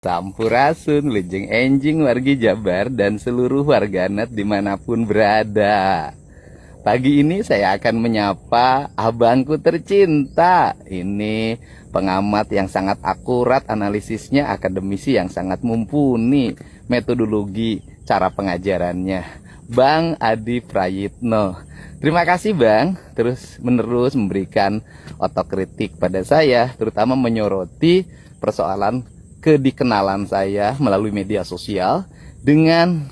Sampurasun, lejeng enjing wargi Jabar dan seluruh warganet dimanapun berada. Pagi ini saya akan menyapa abangku tercinta. Ini pengamat yang sangat akurat analisisnya, akademisi yang sangat mumpuni metodologi cara pengajarannya, Bang Adi Prayitno. Terima kasih Bang, terus menerus memberikan otokritik pada saya, terutama menyoroti persoalan kedikenalan saya melalui media sosial dengan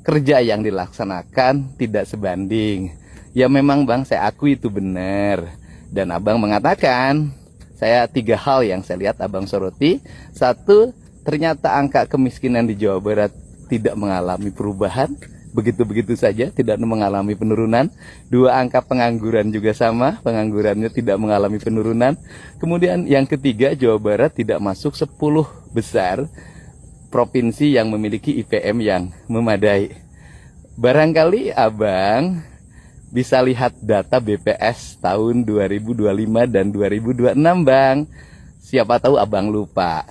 kerja yang dilaksanakan tidak sebanding. Ya memang Bang, saya akui itu benar. Dan Abang mengatakan, saya 3 hal yang saya lihat Abang soroti. 1, ternyata angka kemiskinan di Jawa Barat tidak mengalami perubahan, begitu-begitu saja, tidak mengalami penurunan. 2, angka pengangguran juga sama, penganggurannya tidak mengalami penurunan. Kemudian yang ketiga, Jawa Barat tidak masuk 10 besar provinsi yang memiliki IPM yang memadai. Barangkali Abang bisa lihat data BPS tahun 2025 dan 2026 Bang. Siapa tahu Abang lupa.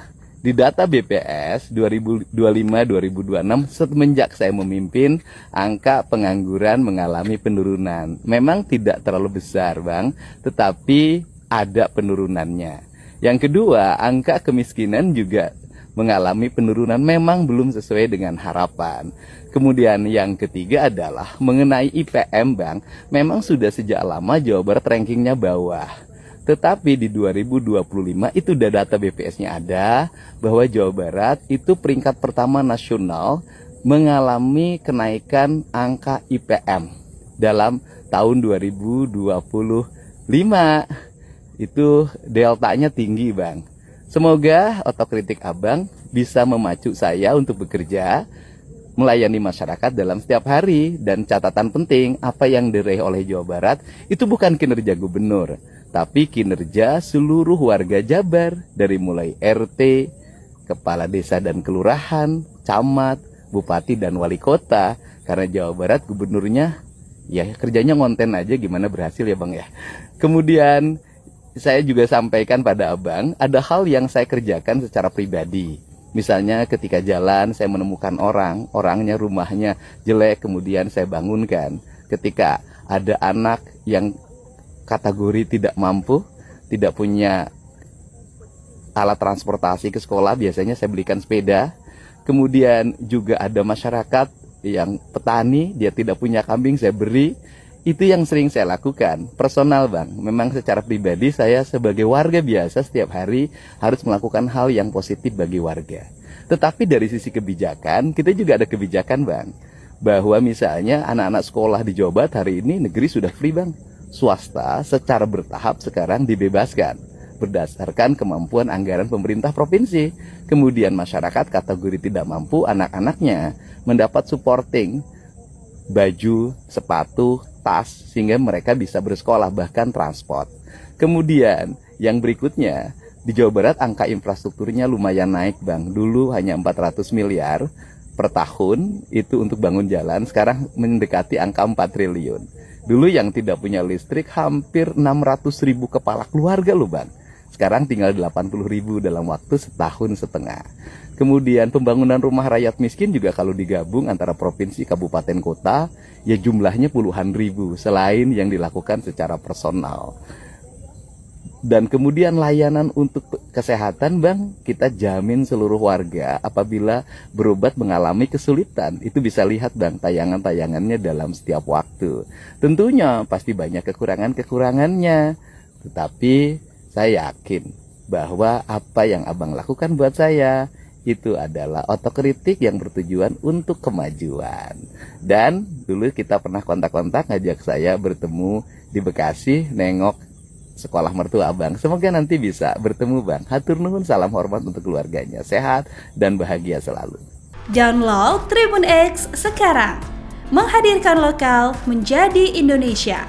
Di data BPS 2025-2026 semenjak saya memimpin, angka pengangguran mengalami penurunan. Memang tidak terlalu besar Bang, tetapi ada penurunannya. Yang kedua, angka kemiskinan juga mengalami penurunan, memang belum sesuai dengan harapan. Kemudian yang ketiga adalah mengenai IPM Bang, memang sudah sejak lama Jawa Barat rankingnya bawah. Tetapi di 2025 itu udah data BPS-nya ada, bahwa Jawa Barat itu peringkat pertama nasional mengalami kenaikan angka IPM dalam tahun 2025. Itu deltanya tinggi Bang. Semoga otokritik Abang bisa memacu saya untuk bekerja, melayani masyarakat dalam setiap hari. Dan catatan penting, apa yang diraih oleh Jawa Barat itu bukan kinerja gubernur, tapi kinerja seluruh warga Jabar, dari mulai RT, kepala desa dan kelurahan, camat, bupati dan wali kota. Karena Jawa Barat gubernurnya ya kerjanya ngonten aja, gimana berhasil ya Bang ya. Kemudian saya juga sampaikan pada Abang, ada hal yang saya kerjakan secara pribadi. Misalnya ketika jalan saya menemukan orangnya rumahnya jelek, kemudian saya bangunkan. Ketika ada anak yang kategori tidak mampu, tidak punya alat transportasi ke sekolah, biasanya saya belikan sepeda. Kemudian juga ada masyarakat yang petani, dia tidak punya kambing, saya beri. Itu yang sering saya lakukan, personal Bang. Memang secara pribadi saya sebagai warga biasa setiap hari harus melakukan hal yang positif bagi warga. Tetapi dari sisi kebijakan, kita juga ada kebijakan Bang, bahwa misalnya anak-anak sekolah di Jawa Barat hari ini negeri sudah free Bang. Swasta secara bertahap sekarang dibebaskan berdasarkan kemampuan anggaran pemerintah provinsi. Kemudian masyarakat kategori tidak mampu, anak-anaknya mendapat supporting baju, sepatu, tas, sehingga mereka bisa bersekolah, bahkan transport. Kemudian yang berikutnya, di Jawa Barat angka infrastrukturnya lumayan naik Bang. Dulu hanya 400 miliar per tahun itu untuk bangun jalan, sekarang mendekati angka 4 triliun. Dulu yang tidak punya listrik hampir 600.000 kepala keluarga loh Bang. Sekarang tinggal 80.000 dalam waktu setahun setengah. Kemudian pembangunan rumah rakyat miskin juga kalau digabung antara provinsi, kabupaten, kota, ya jumlahnya puluhan ribu, selain yang dilakukan secara personal. Dan kemudian layanan untuk kesehatan Bang, kita jamin seluruh warga apabila berobat mengalami kesulitan. Itu bisa lihat Bang tayangan-tayangannya dalam setiap waktu. Tentunya pasti banyak kekurangan-kekurangannya, tetapi saya yakin bahwa apa yang Abang lakukan buat saya itu adalah otokritik yang bertujuan untuk kemajuan. Dan dulu kita pernah kontak-kontak ngajak saya bertemu di Bekasi, nengok sekolah mertua Abang. Semoga nanti bisa bertemu Bang. Hatur nuhun, salam hormat untuk keluarganya. Sehat dan bahagia selalu. Download Tribun X sekarang. Menghadirkan lokal menjadi Indonesia.